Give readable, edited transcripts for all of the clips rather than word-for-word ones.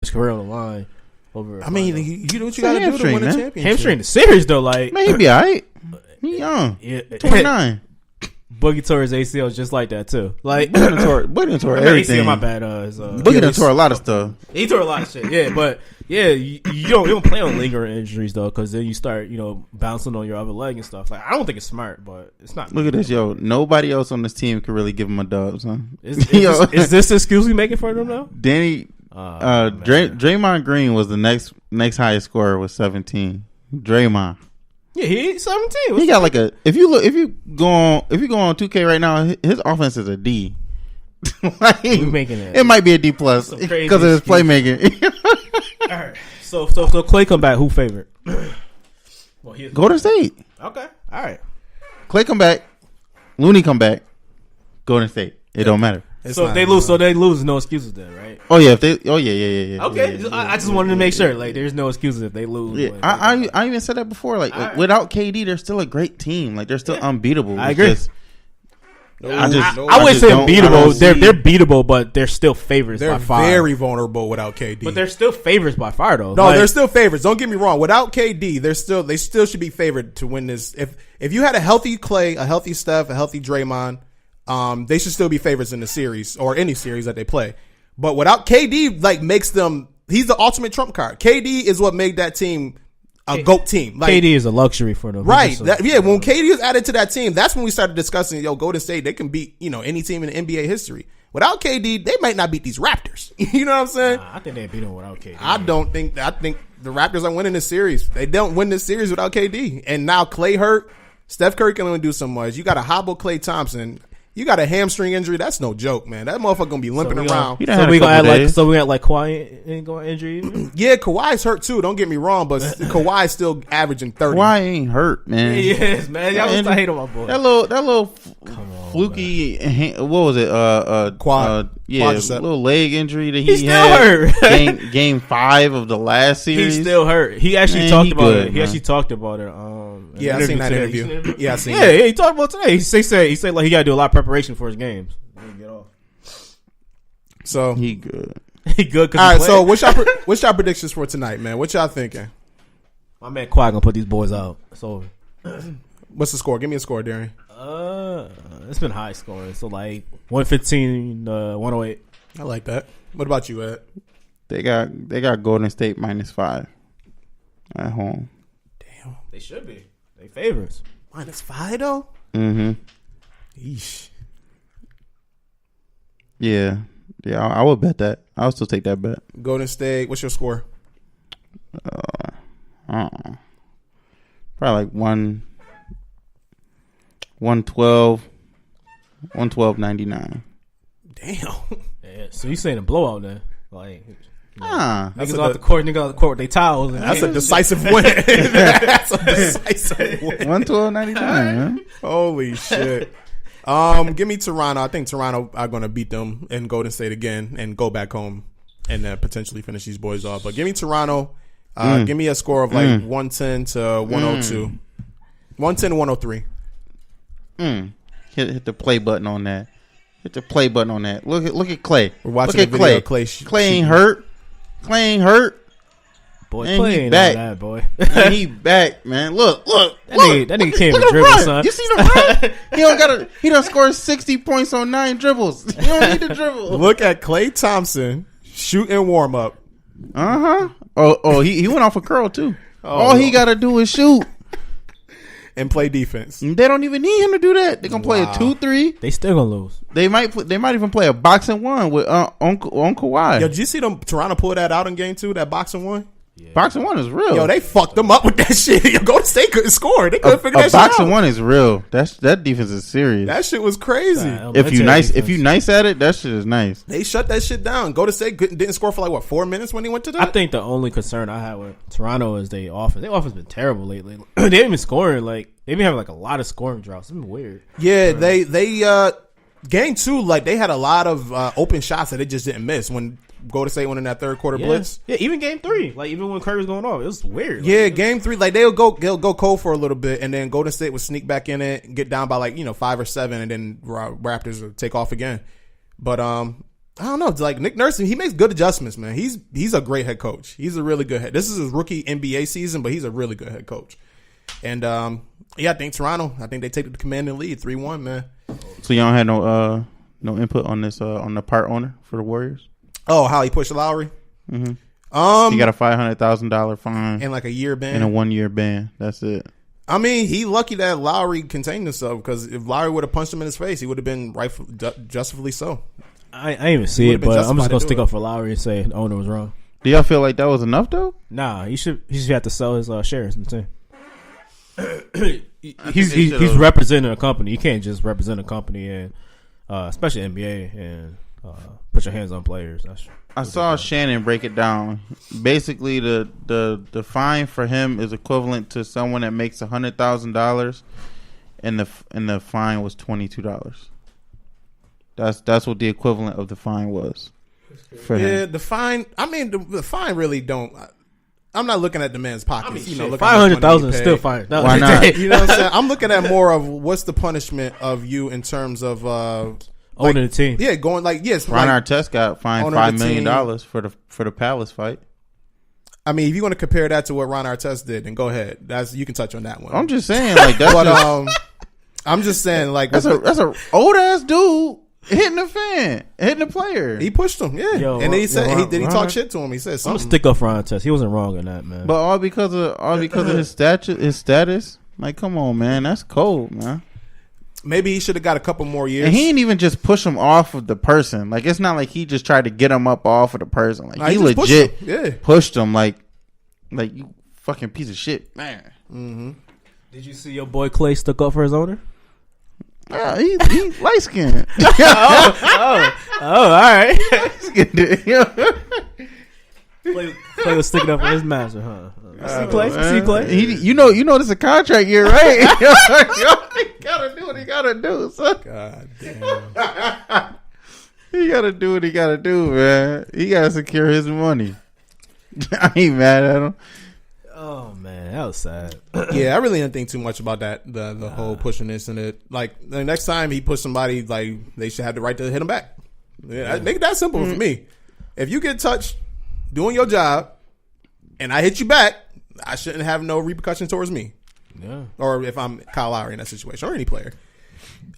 his career on the line. Over. I mean, you know what you got to do to win a championship. Hamstring the series though, like man, he be alright. He young, 29. Boogie tore his ACL just like that too. Like Boogie tore everything. ACL, my bad. Boogie done tore a lot of stuff. He tore a lot of shit. Yeah, but yeah, you don't play on lingering injuries though, because then you start bouncing on your other leg and stuff. Like I don't think it's smart, but it's not. Look at this, yo. Nobody else on this team can really give him a dub, son. Is this the excuse we making for them though? Danny, Draymond Green was the next highest scorer with 17. Draymond. Yeah, he's 17. He got like a. If you go on 2K right now, his offense is a D. Like, we making it. It might be a D plus because of his playmaking. All right. So Clay come back. Who favorite? Golden State. Okay. All right. Clay come back. Looney come back. Golden State. It don't matter. So if they lose. So they lose. No excuses then, right? Oh yeah. Yeah. Okay. Yeah. I just wanted to make sure. Like, there's no excuses if they lose. Yeah. I even said that before. Like, without KD, they're still a great team. Like, they're still unbeatable. I agree. I wouldn't say beatable. They're beatable, but they're still favorites they're by far. They're very vulnerable without KD. But they're still favorites by far, though. No, they're still favorites. Don't get me wrong. Without KD, they still should be favored to win this. If you had a healthy Clay, a healthy Steph, a healthy Draymond, they should still be favorites in the series or any series that they play. But without KD, like, makes them, he's the ultimate trump card. KD is what made that team a GOAT team. Like, KD is a luxury for them. Right. When KD is added to that team, that's when we started discussing, Golden State, they can beat, any team in NBA history. Without KD, they might not beat these Raptors. You know what I'm saying? I think they beat them without KD. I think the Raptors are winning this series. They don't win this series without KD. And now Clay hurt. Steph Curry can only do so much. You got a hobble Klay Thompson. You got a hamstring injury. That's no joke, man. That motherfucker gonna be limping around. So we gonna add Kawhi ain't going injury. Yeah, Kawhi's hurt too. Don't get me wrong, but Kawhi's still averaging 30. Kawhi ain't hurt, man. He is, man. Y'all was hate on my boy. That little fluky. What was it? Quad. Yeah, little leg injury that he had. Hurt. game 5 of the last series. He's still hurt. He actually talked about it. He actually talked about it. Yeah, I seen that interview. Yeah, I seen. Yeah, he talked about it today. He said like he got to do a lot of preparation for his games. Get off. So he good. He good. All right. So what's y'all predictions for tonight, man? What y'all thinking? My man Kawhi gonna put these boys out. It's over. What's the score? Give me a score, Darien. It's been high scoring. So like 115, 108. I like that. What about you, Ed? They got Golden State -5 at home. Damn. They should be. They favorites. -5 though. Mm-hmm. Yeesh. Yeah. I would bet that. I would still take that bet. Golden State. What's your score? Probably like 112, 112.99. Damn. Yeah, so you saying a blowout then? Like, niggas off the court with their towels. That's a decisive win. That's a decisive win. 112.99, man. Holy shit. Give me Toronto. I think Toronto are going to beat them and Golden State again and go back home and potentially finish these boys off. But give me Toronto. Give me a score of like 110 to 102. 110 to 103. Hit the play button on that. Hit the play button on that. Look at Clay. We're watching look the at video. Clay ain't hurt. Clay ain't hurt. Boy, and Clay ain't back. That boy. And he back, man. Look. That nigga can't even dribble, son. You see the run? He done scored 60 points on 9 dribbles. He don't need to dribble. Look at Klay Thompson shoot and warm up. Oh, he went off a curl too. All he got to do is shoot and play defense. They don't even need him to do that. They're gonna play a 2-3. They still gonna lose. They might even play a boxing 1 with on Kawhi. Yo, did you see them Toronto pull that out in game 2? That boxing 1. Yeah. Boxing 1 is real. They fucked them up with that shit. Yo, Golden State couldn't score. They couldn't figure that shit out. Boxing 1 is real. That defense is serious. That shit was crazy. If you nice at it, that shit is nice. They shut that shit down. Golden State didn't score for like 4 minutes when he went to that. I think the only concern I had with Toronto is their offense. Their offense has been terrible lately. They haven't been scoring. Like, they've been having like a lot of scoring droughts. It's been weird. Yeah, they game 2, like, they had a lot of open shots that they just didn't miss when Golden State went in that third quarter blitz. Yeah, even game 3, like even when Curry was going off, it was weird. Yeah, game 3, like they'll go cold for a little bit, and then Golden State would sneak back in it, get down by 5 or 7, and then Raptors would take off again. But I don't know. Like Nick Nurse, he makes good adjustments, man. He's a great head coach. He's a really good head. This is his rookie NBA season, but he's a really good head coach. And I think Toronto. I think they take the commanding lead, 3-1, man. So y'all had no input on this on the part owner for the Warriors? Oh, how he pushed Lowry? Mm-hmm. He got a $500,000 fine and like a year ban and a 1 year ban. That's it. I mean, he lucky that Lowry contained himself, because if Lowry would have punched him in his face, he would have been justifiably so. I didn't even see it, but I'm just gonna stick up for Lowry and say the owner was wrong. Do y'all feel like that was enough though? Nah, he should have to sell his shares in the team. He's representing a company. You can't just represent a company and especially NBA and put your hands on players. I saw Shannon break it down. Basically, the fine for him is equivalent to someone that makes $100,000, and the fine was $22. That's what the equivalent of the fine was for him. Yeah, the fine. I mean, the fine really don't. I'm not looking at the man's pockets. I mean, $500,000 is still fine. No, why not? You know what I'm saying? I'm looking at more of what's the punishment of you in terms of owning the team. Yeah, going like yes. Ron like, Artest got fined $5 million for the Palace fight. I mean, if you want to compare that to what Ron Artest did, then go ahead. You can touch on that one. I'm just saying, like that's. But I'm just saying, like that's a old ass dude hitting the player. He pushed him, yeah. Yo, and then he said, he talk shit to him? He said something. I'm gonna stick up for Ron Artest. He wasn't wrong in that, man. But all because of his status. Like, come on, man, that's cold, man. Maybe he should have got a couple more years. And he didn't even just push him off of the person. Like, it's not like he just tried to get him up off of the person. Like, he legit pushed him. Like you fucking piece of shit, man. Mm-hmm. Did you see your boy Clay stuck up for his owner? Yeah, he's light skinned. All right. Clay was sticking up for his master, huh? See Clay? You know, this is a contract year, right? He gotta do what he gotta do, son. God damn. He gotta do what he gotta do, man. He gotta secure his money. I ain't mad at him. Oh man, that was sad. Yeah, I really didn't think too much about that. The whole pushing this and it. Like the next time he pushed somebody, like they should have the right to hit him back. Yeah. Make it that simple for me. If you get touched doing your job and I hit you back, I shouldn't have no repercussions towards me. Yeah. Or if I'm Kyle Lowry in that situation or any player.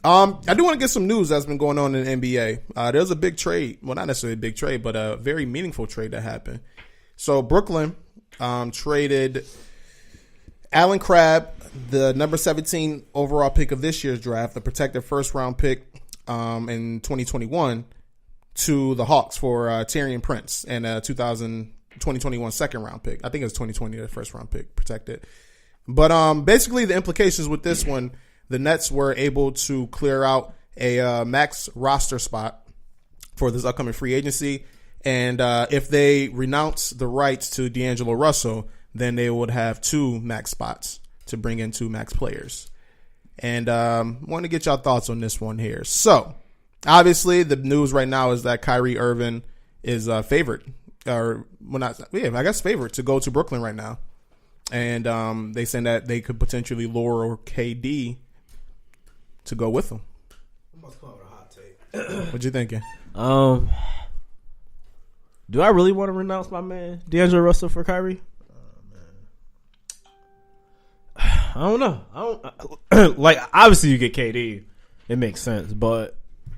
I do want to get some news that's been going on in the NBA. There's a big trade. Well, not necessarily a big trade, but a very meaningful trade that happened. So Brooklyn traded Allen Crabbe, the number 17 overall pick of this year's draft, the protected first round pick in 2021, to the Hawks for Taurean Prince and a 2021 second round pick. I think it was 2020, the first round pick protected. But basically the implications with this one, the Nets were able to clear out a max roster spot for this upcoming free agency. And if they renounce the rights to D'Angelo Russell, then they would have 2 max spots to bring in 2 max players. And want to get y'all thoughts on this one here. So, obviously, the news right now is that Kyrie Irving is favored. I guess favored to go to Brooklyn right now. And they saying that they could potentially lure KD to go with them. I'm about to come out with a hot take. What you thinking? Do I really want to renounce my man D'Angelo Russell for Kyrie? I don't know. Like, obviously you get KD, it makes sense. But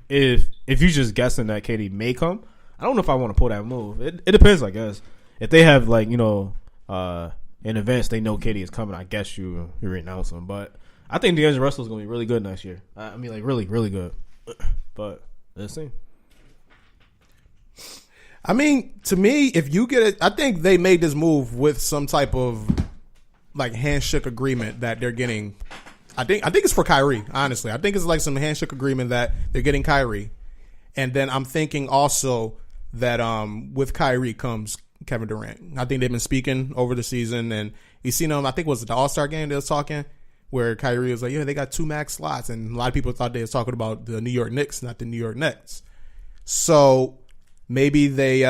if you're just guessing that KD may come, I don't know if I want to pull that move. It depends, I guess. If they have in advance they know KD is coming, I guess you renounce him. But I think D'Angelo Russell is going to be really good next year. I mean, like really, really good. But let's see. I mean, to me, if you get it, I think they made this move with some type of like handshake agreement that they're getting. I think it's for Kyrie, honestly. I think it's like some handshake agreement that they're getting Kyrie. And then I'm thinking also that with Kyrie comes Kevin Durant. I think they've been speaking over the season, and you seen them, I think it was the All-Star game they was talking, where Kyrie was like, yeah, they got 2 max slots. And a lot of people thought they was talking about the New York Knicks, not the New York Nets. So maybe they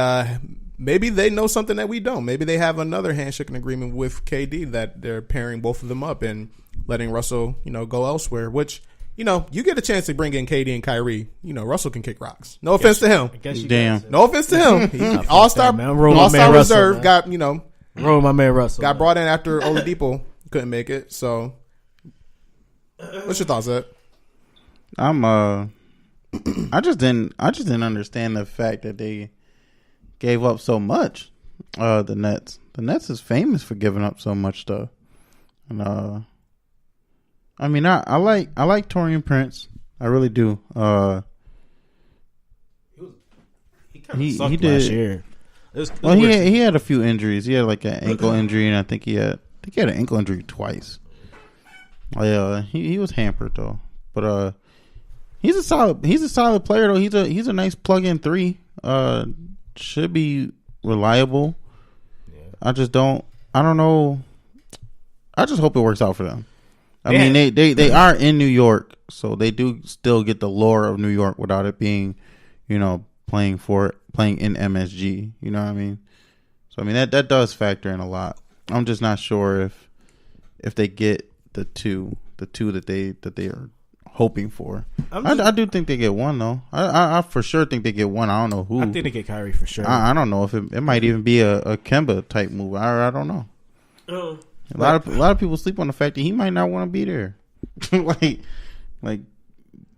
know something that we don't. Maybe they have another handshaking agreement with KD that they're pairing both of them up and letting Russell, go elsewhere, which you know, you get a chance to bring in KD and Kyrie. You know, Russell can kick rocks. No offense to him. Damn. No offense to him. He's all-star Russell, reserve. man. Got, you know, my man Russell. Got brought in after Oladipo couldn't make it. So, what's your thoughts, Ed? I just didn't understand the fact that they gave up so much. The Nets is famous for giving up so much stuff. And I mean, I like Taurean Prince. I really do. He did last year. He had a few injuries. He had like an ankle injury, and I think he had an ankle injury twice. He was hampered though, but he's a solid player though. He's a nice plug-in three. Should be reliable. Yeah. I don't know. I just hope it works out for them. I mean, they are in New York, so they do still get the lore of New York without it being, you know, playing in MSG. You know what I mean? So I mean that does factor in a lot. I'm just not sure if they get the two that they are hoping for. I do think they get one though. I for sure think they get one. I don't know who. I think they get Kyrie for sure. I don't know if it might even be a Kemba type move. I don't know. A lot of people sleep on the fact that he might not want to be there. like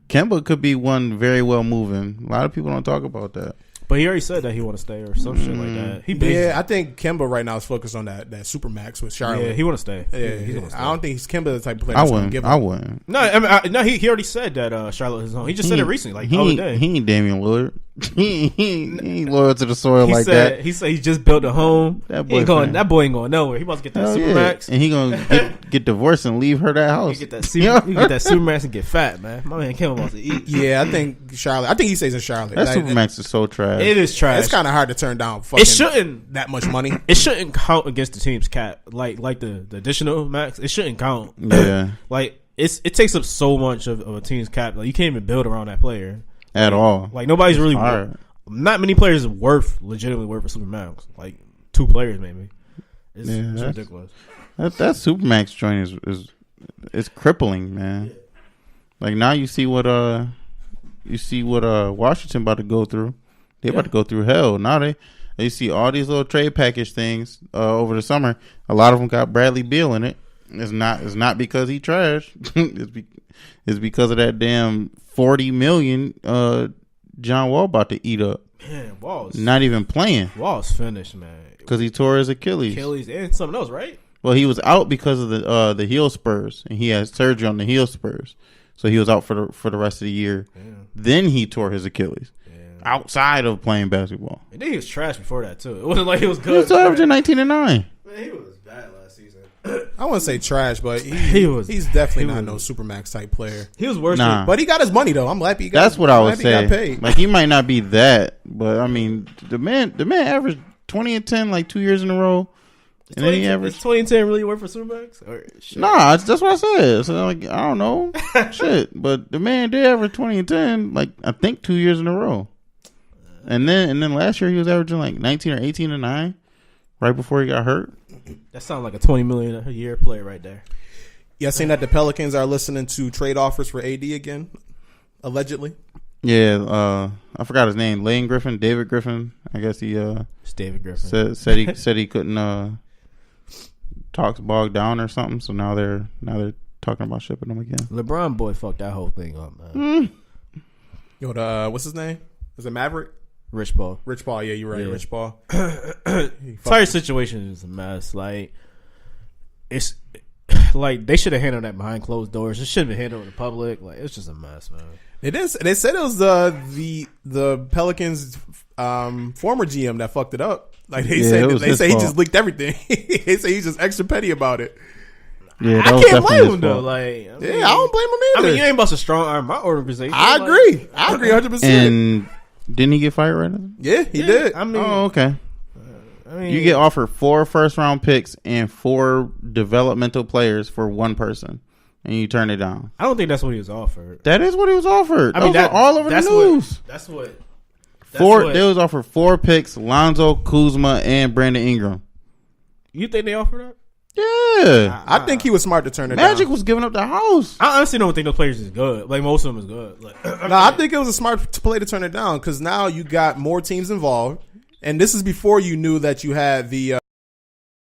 Kemba could be one very well moving. A lot of people don't talk about that. But he already said that he want to stay or some shit like that. I think Kemba right now is focused on that Supermax with Charlotte. Yeah, he want to stay. Yeah. I don't think he's Kemba the type of player. I wouldn't. No, I mean, he already said that Charlotte is home. He just said it recently, like the other day. He ain't Damian Lillard. he ain't loyal to the soil that. He said he just built a home. That boy ain't going nowhere. He about to get that Supermax, and he gonna get divorced and leave her that house. You get that Supermax and get fat, man. My man Kemba wants to eat. Yeah, I think Charlotte. I think he stays in Charlotte. That Supermax is so trash. It is trash. It's kind of hard to turn down. It shouldn't that much money. It shouldn't count against the team's cap. Like the additional max. It shouldn't count. Yeah. Like it takes up so much of a team's cap. Like you can't even build around that player at all. Like nobody's really. Not many players are legitimately worth for Supermax. Like 2 players maybe. It's ridiculous. That Supermax joint is crippling, man. Yeah. Like now you see what Washington about to go through. They about to go through hell. Now they see all these little trade package things over the summer. A lot of them got Bradley Beal in it. It's not because he trash. It's because of that damn $40 million John Wall about to eat up. Man, Wall's not even playing. Wall's finished, man. Because he tore his Achilles and something else, right? Well, he was out because of the heel spurs, and he had surgery on the heel spurs, so he was out for the rest of the year. Damn. Then he tore his Achilles outside of playing basketball. And then he was trash before that too. It wasn't like he was good. He was averaging 19 and 9. Man, he was bad last season. I wouldn't say trash, but he's definitely not no Supermax type player. He was worse, but he got his money though. I'm happy he got. That's what I would say. Like he might not be that, but I mean, the man averaged 20 and 10 like 2 years in a row. And then he averaged 20 and 10 really work for Supermax? Nah, that's what I said. So like I don't know, shit. But the man did average 20 and 10, like I think 2 years in a row. And then last year he was averaging like 19 or 18 and 9, right before he got hurt. That sounds like a $20 million a year player right there. Yeah, I seen that the Pelicans are listening to trade offers for AD again, allegedly. Yeah, I forgot his name. David Griffin. I guess he it's David Griffin. said he couldn't talks bogged down or something. So now they're talking about shipping him again. LeBron boy fucked that whole thing up, man. Yo, what's his name? Is it Maverick? Rich Paul. Yeah, you're right. Yeah. Rich Paul. Entire situation is a mess. Like it's like they should have handled that behind closed doors. It shouldn't have been handled in the public. Like it's just a mess, man. They said it was the Pelicans former GM that fucked it up. Like they say he just leaked everything. They say he's just extra petty about it. Yeah, I can't blame him though. Like, I don't blame him either. I mean, you ain't about to strong arm my organization. I agree 100%. And didn't he get fired right now? Yeah, he did. I mean, okay. You get offered 4 first-round picks and 4 developmental players for one person, and you turn it down. I don't think that's what he was offered. That is what he was offered. I mean, that all over the news. They was offered 4 picks: Lonzo, Kuzma, and Brandon Ingram. You think they offered that? Yeah. I think he was smart to turn it Magic down. was giving up the house. I honestly don't think those players is good. Like most of them is good. Like, No, I think it was a smart play to turn it down because now you got more teams involved, and this is before you knew that you had the